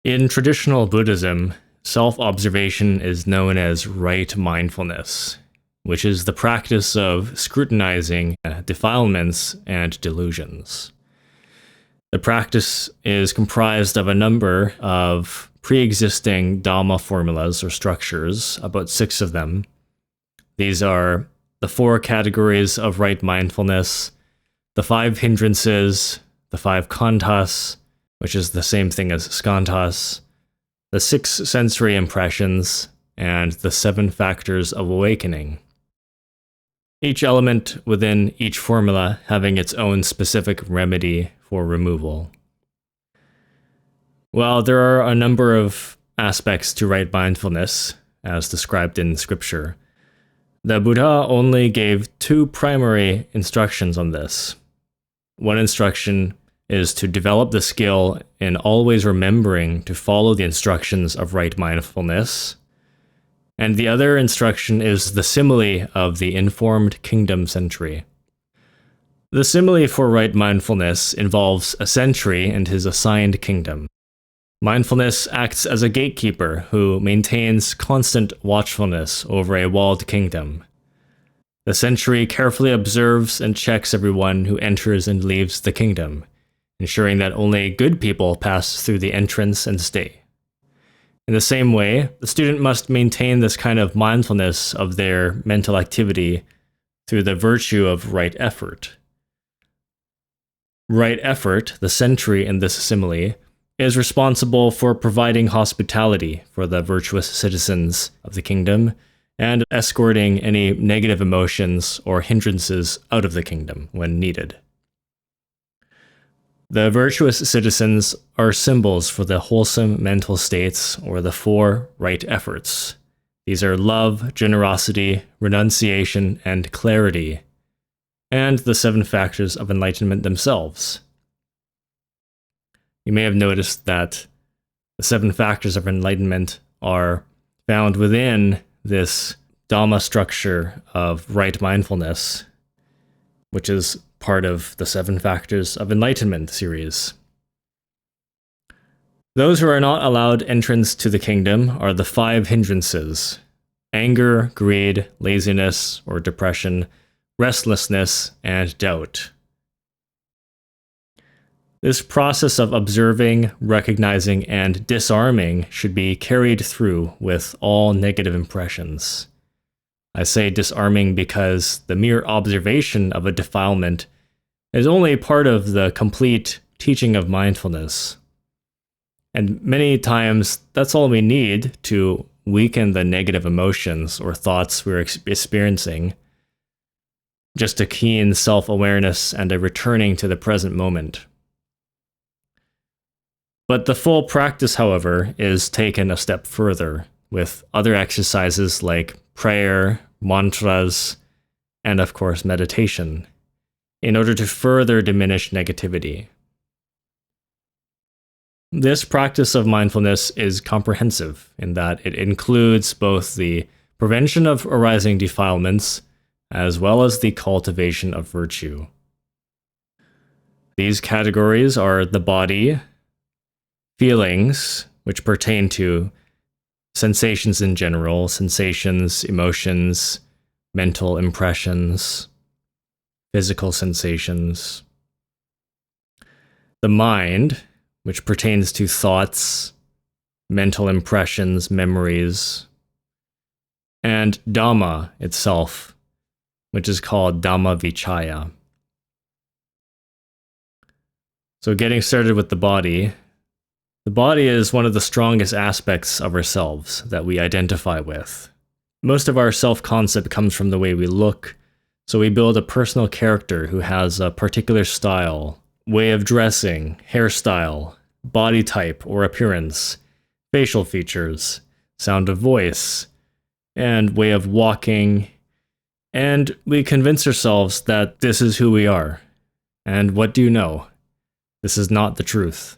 In traditional Buddhism, self-observation is known as right mindfulness, which is the practice of scrutinizing defilements and delusions. The practice is comprised of a number of pre-existing Dhamma formulas or structures, about 6 of them. These are the 4 categories of right mindfulness, the 5 hindrances, the 5 khandhas, which is the same thing as skandhas, the 6 sensory impressions, and the 7 factors of awakening. Each element within each formula having its own specific remedy for removal. While there are a number of aspects to right mindfulness, as described in scripture, the Buddha only gave 2 primary instructions on this. One instruction is to develop the skill in always remembering to follow the instructions of right mindfulness, and the other instruction is the simile of the informed kingdom sentry. The simile for right mindfulness involves a sentry and his assigned kingdom. Mindfulness acts as a gatekeeper who maintains constant watchfulness over a walled kingdom. The sentry carefully observes and checks everyone who enters and leaves the kingdom, ensuring that only good people pass through the entrance and stay. In the same way, the student must maintain this kind of mindfulness of their mental activity through the virtue of right effort. Right effort, the sentry in this simile, is responsible for providing hospitality for the virtuous citizens of the kingdom and escorting any negative emotions or hindrances out of the kingdom when needed. The virtuous citizens are symbols for the wholesome mental states, or the 4 right efforts. These are love, generosity, renunciation, and clarity, and the 7 factors of enlightenment themselves. You may have noticed that the 7 factors of enlightenment are found within this Dhamma structure of right mindfulness, which is part of the 7 Factors of Enlightenment series. Those who are not allowed entrance to the kingdom are the 5 hindrances: anger, greed, laziness or depression, restlessness, and doubt. This process of observing, recognizing, and disarming should be carried through with all negative impressions. I say disarming because the mere observation of a defilement is only part of the complete teaching of mindfulness. And many times, that's all we need to weaken the negative emotions or thoughts we're experiencing. Just a keen self-awareness and a returning to the present moment. But the full practice, however, is taken a step further, with other exercises like prayer, mantras, and of course meditation, in order to further diminish negativity. This practice of mindfulness is comprehensive in that it includes both the prevention of arising defilements as well as the cultivation of virtue. These categories are the body, feelings, which pertain to sensations in general, sensations, emotions, mental impressions, physical sensations. The mind, which pertains to thoughts, mental impressions, memories, and Dhamma itself, which is called Dhamma Vichaya. So getting started with the body is one of the strongest aspects of ourselves that we identify with. Most of our self-concept comes from the way we look, so we build a personal character who has a particular style, way of dressing, hairstyle, body type or appearance, facial features, sound of voice, and way of walking, and we convince ourselves that this is who we are. And what do you know? This is not the truth.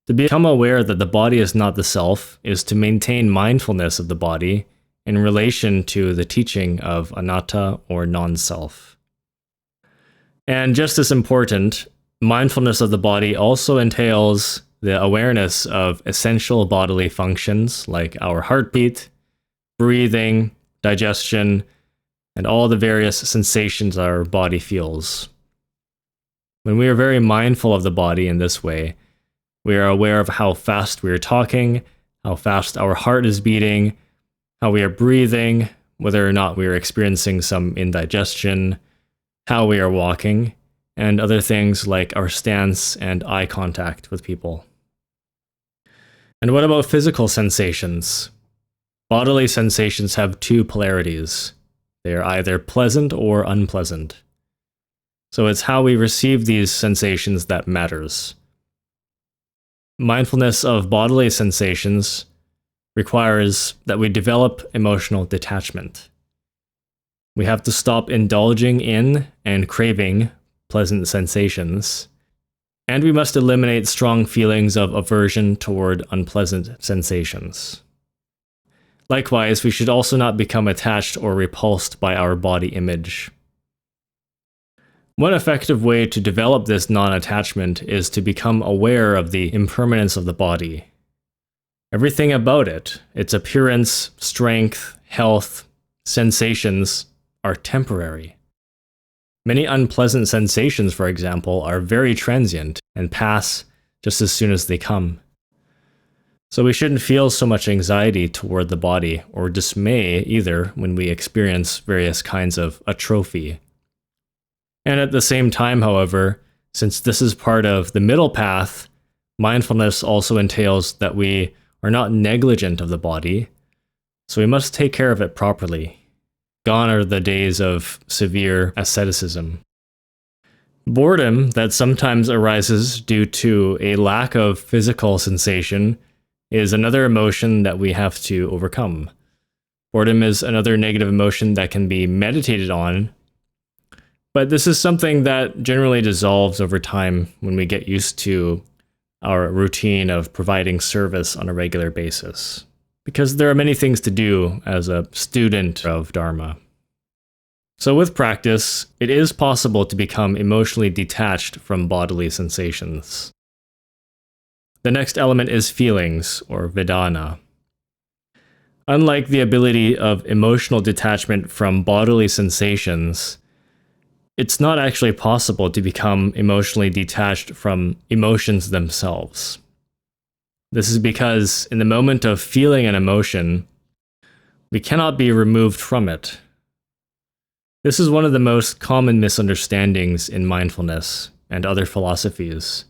To become aware that the body is not the self is to maintain mindfulness of the body in relation to the teaching of anatta or non-self. And just as important, mindfulness of the body also entails the awareness of essential bodily functions like our heartbeat, breathing, digestion, and all the various sensations our body feels. When we are very mindful of the body in this way, we are aware of how fast we are talking, how fast our heart is beating, how we are breathing, whether or not we are experiencing some indigestion, how we are walking, and other things like our stance and eye contact with people. And what about physical sensations? Bodily sensations have two polarities. They are either pleasant or unpleasant. So it's how we receive these sensations that matters. Mindfulness of bodily sensations requires that we develop emotional detachment. We have to stop indulging in and craving pleasant sensations, and we must eliminate strong feelings of aversion toward unpleasant sensations. Likewise, we should also not become attached or repulsed by our body image. One effective way to develop this non-attachment is to become aware of the impermanence of the body. Everything about it, its appearance, strength, health, sensations, are temporary. Many unpleasant sensations, for example, are very transient and pass just as soon as they come. So we shouldn't feel so much anxiety toward the body or dismay either when we experience various kinds of atrophy. And at the same time, however, since this is part of the middle path, mindfulness also entails that we are not negligent of the body, so we must take care of it properly. Gone are the days of severe asceticism. Boredom that sometimes arises due to a lack of physical sensation is another emotion that we have to overcome. Boredom is another negative emotion that can be meditated on, but this is something that generally dissolves over time when we get used to our routine of providing service on a regular basis, because there are many things to do as a student of Dharma. So with practice, it is possible to become emotionally detached from bodily sensations. The next element is feelings, or vedana. Unlike the ability of emotional detachment from bodily sensations, it's not actually possible to become emotionally detached from emotions themselves. This is because in the moment of feeling an emotion, we cannot be removed from it. This is one of the most common misunderstandings in mindfulness and other philosophies.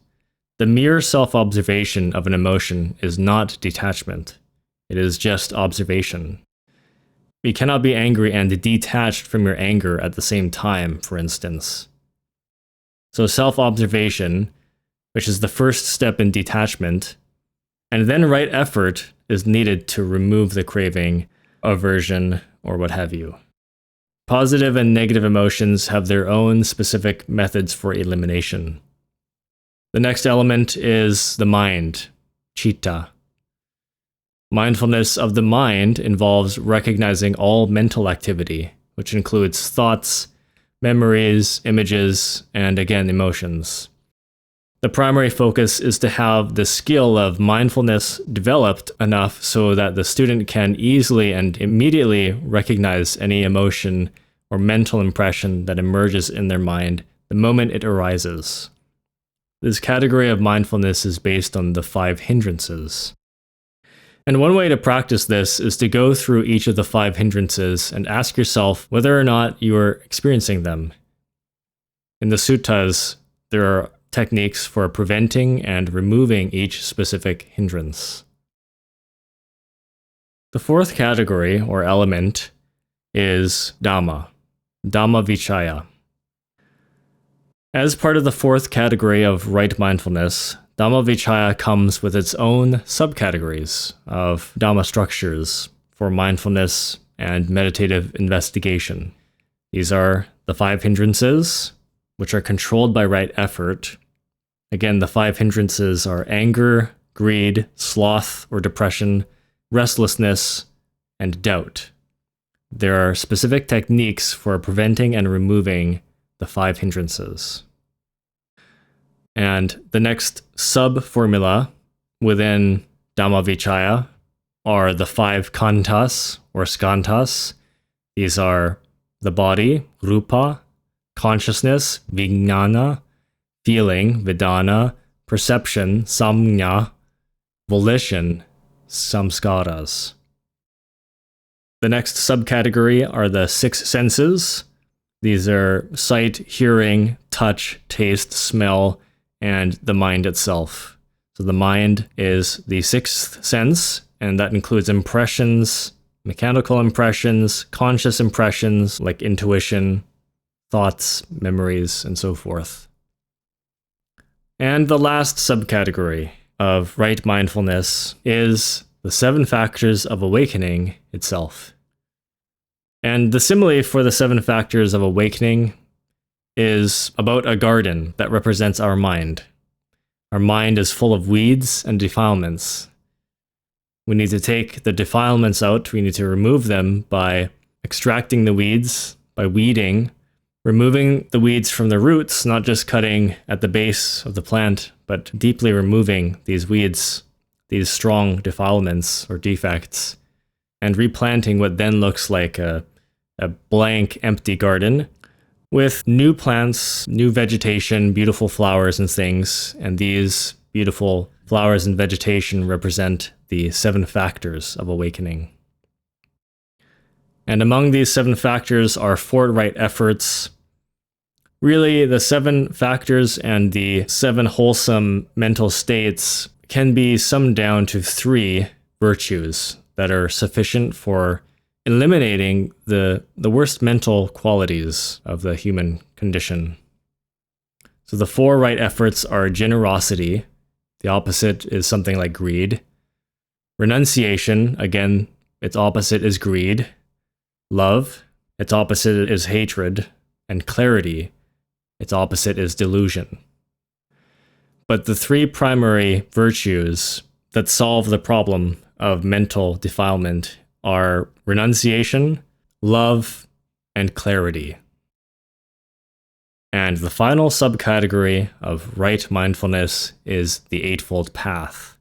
The mere self-observation of an emotion is not detachment. It is just observation. You cannot be angry and detached from your anger at the same time, for instance. So self-observation, which is the first step in detachment, and then right effort is needed to remove the craving, aversion, or what have you. Positive and negative emotions have their own specific methods for elimination. The next element is the mind, citta. Mindfulness of the mind involves recognizing all mental activity, which includes thoughts, memories, images, and again, emotions. The primary focus is to have the skill of mindfulness developed enough so that the student can easily and immediately recognize any emotion or mental impression that emerges in their mind the moment it arises. This category of mindfulness is based on the 5 hindrances. And one way to practice this is to go through each of the 5 hindrances and ask yourself whether or not you are experiencing them. In the suttas, there are techniques for preventing and removing each specific hindrance. The 4th category, or element, is dhamma, dhamma vichaya. As part of the 4th category of right mindfulness, dhamma vichaya comes with its own subcategories of dhamma structures for mindfulness and meditative investigation. These are the 5 hindrances, which are controlled by right effort. Again, the 5 hindrances are anger, greed, sloth or depression, restlessness, and doubt. There are specific techniques for preventing and removing the 5 hindrances. And the next sub-formula within Dhamma are the 5 khandhas or skandhas. These are the body, rupa, consciousness, vijnana, feeling, vedana, perception, samma, volition, samskaras. The next subcategory are the 6 senses. These are sight, hearing, touch, taste, smell, and the mind itself. So the mind is the 6th sense, and that includes impressions, mechanical impressions, conscious impressions like intuition, thoughts, memories, and so forth. And the last subcategory of right mindfulness is the 7 factors of awakening itself. And the simile for the 7 factors of awakening is about a garden that represents our mind. Our mind is full of weeds and defilements. We need to take the defilements out. We need to remove them by extracting the weeds, by weeding, removing the weeds from the roots, not just cutting at the base of the plant, but deeply removing these weeds, these strong defilements or defects, and replanting what then looks like a blank, empty garden with new plants, new vegetation, beautiful flowers and things. And these beautiful flowers and vegetation represent the 7 factors of awakening. And among these 7 factors are forthright efforts. Really, the 7 factors and the 7 wholesome mental states can be summed down to 3 virtues that are sufficient for eliminating the worst mental qualities of the human condition. So the 4 right efforts are generosity. The opposite is something like greed. Renunciation, again, its opposite is greed. Love, its opposite is hatred. And clarity, its opposite is delusion. But the 3 primary virtues that solve the problem of mental defilement are renunciation, love, and clarity. And the final subcategory of right mindfulness is the Eightfold Path.